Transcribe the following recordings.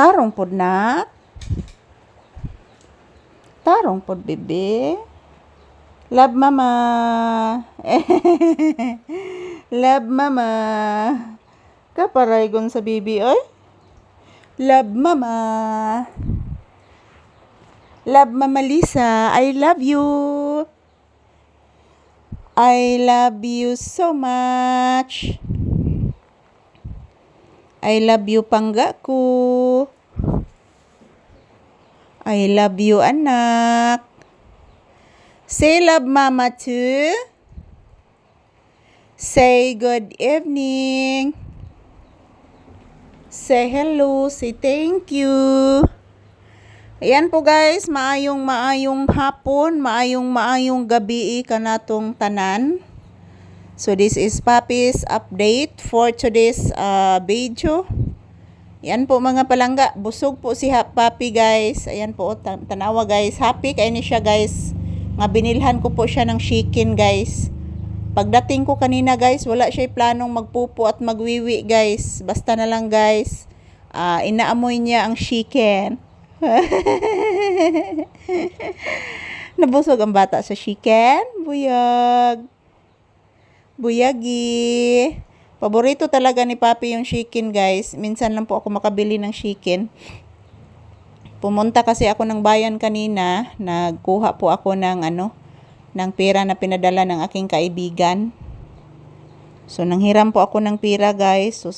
Tarong pod na. Tarong pod, bebe. Love mama. Love mama. Kaparaygon sa bibi, oy. Love mama. Love mama Lisa. I love you. I love you so much. I love you pangga ko. I love you anak. Say love mama too. Say good evening. Say hello. Say thank you. Ayan po guys, maayong hapon, maayong gabi kanatong tanan. So this is Papi's update for today's video. Ayan po mga palangga, busog po si Papi guys. Ayan po, tanawa guys. Happy kay ni siya guys. Nga binilhan ko po siya ng chicken guys. Pagdating ko kanina guys, wala siya planong magpupo at magwiwi guys. Basta na lang guys, inaamoy niya ang chicken. Nabusog ang bata sa chicken. Buyag. Buyagi. Paborito talaga ni Papi yung chicken guys. Minsan lang po ako makabili ng chicken. Pumunta kasi ako ng bayan kanina. Nagkuha po ako ng ng pera na pinadala ng aking kaibigan. So nanghiram po ako ng pera guys. So,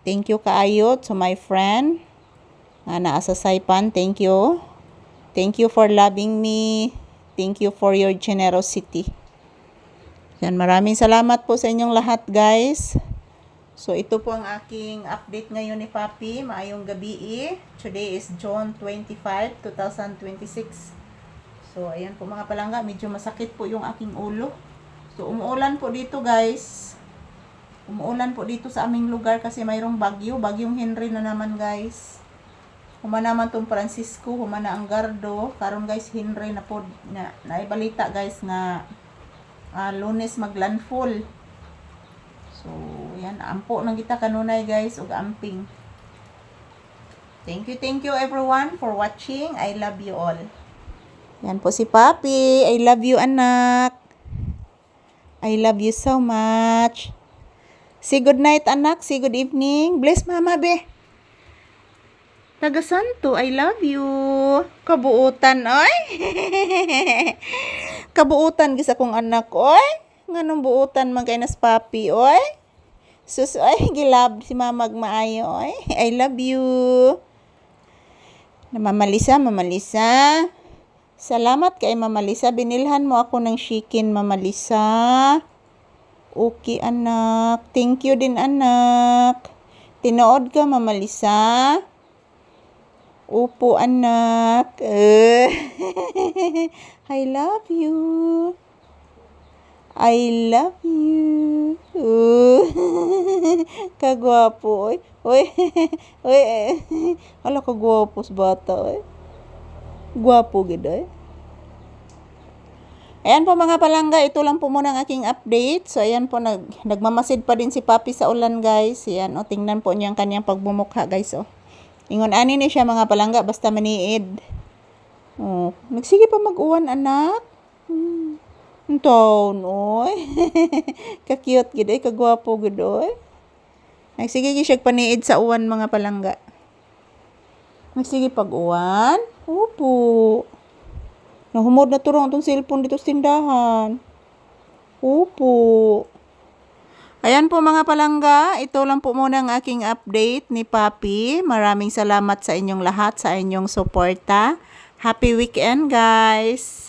thank you kaayo to my friend. Naa sa Saipan, thank you. Thank you for loving me. Thank you for your generosity. Yan, maraming salamat po sa inyong lahat guys. So ito po ang aking update ngayon ni Papi. Maayong gabi. Today is June 25, 2026. So ayan po mga palangga, medyo masakit po yung aking ulo. So umuulan po dito guys. Umuulan po dito sa aming lugar kasi mayroong bagyo. Bagyong Henry na naman guys. Humana naman tong Francisco, humana ang Gardo. Karon guys, Henry na po na naibalita guys nga Lunes maglandfall. So, yan ampo nang kita kanunay guys ug amping. Thank you everyone for watching. I love you all. Yan po si Papi. I love you anak. I love you so much. Say good night anak, say good evening. Bless mama be. Taga Santo, I love you. Kabuutan, oy. Kabuutan gisa kong anak, oy. Nganong buutan man kay nas Papi, oy. Sus, oy, gilab si mamag maayo, oy. I love you. Mama Lisa. Salamat kay Mama Lisa. Binilhan mo ako ng chicken, Mama Lisa. Okay, anak. Thank you din, anak. Tinood ka, Mama Lisa. Opo, anak. I love you. I love you. Kagwapo, oy. Oy. Oy. Hala, kagwapo sa bata, oy. Gwapo gid, oy. Ayan po mga palangga, ito lang po muna ang aking update. So ayan po, nagmamasid pa din si Papi sa ulan guys. Ayan, o tingnan po niyo ang kanyang pagbumukha guys, o. Ingon ani ni siya mga palangga, basta maniid. Oh, nagsige pa mag-uwan anak. Taon, oy. Ka-cute gid ay, kagwapo gid oy. Nagsige siya paniid sa uwan mga palangga. Nagsige pag-uwan. Opo. Nahumod na turong itong cellphone dito sa tindahan. Opo. Ayan po mga palangga, ito lang po muna ang aking update ni Papi. Maraming salamat sa inyong lahat, sa inyong suporta. Happy weekend guys!